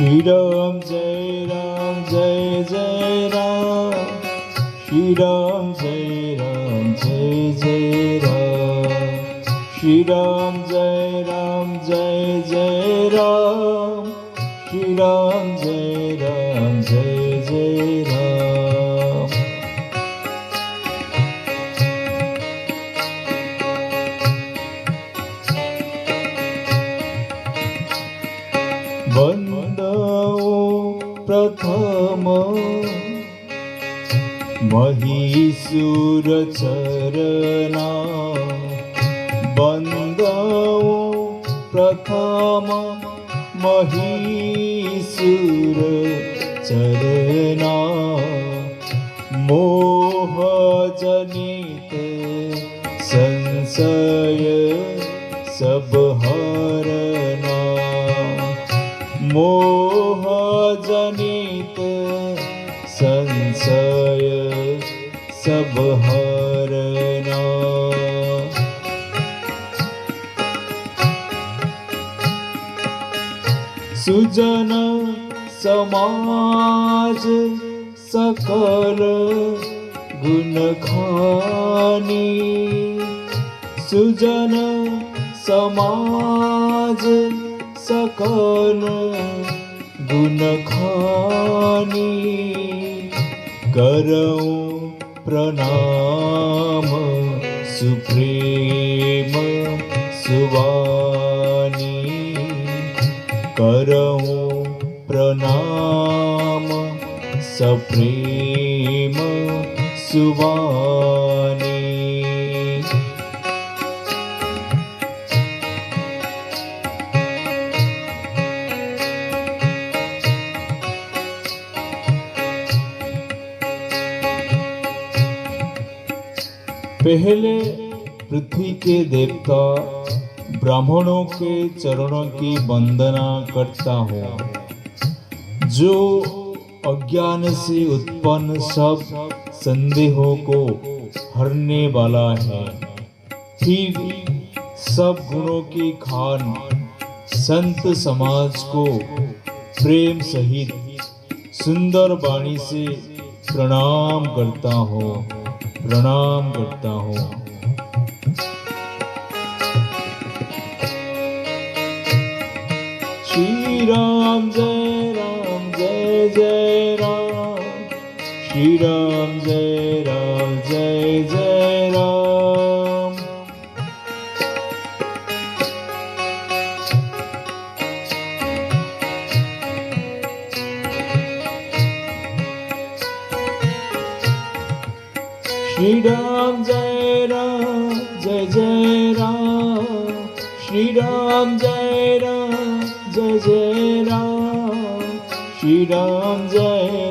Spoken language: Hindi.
श्री राम जय जय राम। श्री राम जय जय राम। श्री राम जय जय राम। श्री राम जय जय राम। वंदो प्रथम महीसुर चरणा। वंदो प्रथम महीसुर चरणा। मोह जनित संशय सब हरना। मोह जनित संशय सब हरना। सुजन समाज सकल गुण खानी। सुजन समाज सकल गुण खानी। करऊं प्रणाम सुप्रेम सुवानी। करऊं प्रणाम सप्रेम सुवानी। पहले पृथ्वी के देवता ब्राह्मणों के चरणों की वंदना करता हूँ, जो अज्ञान से उत्पन्न सब संदेहों को हरने वाला है। फिर सब गुणों की खान संत समाज को प्रेम सहित सुंदर वाणी से प्रणाम करता हूँ, प्रणाम करता हूँ। श्री राम जय जय राम। श्री राम जय जय राम। श्री राम जय जय राम। श्री राम जय जय राम। श्री राम जय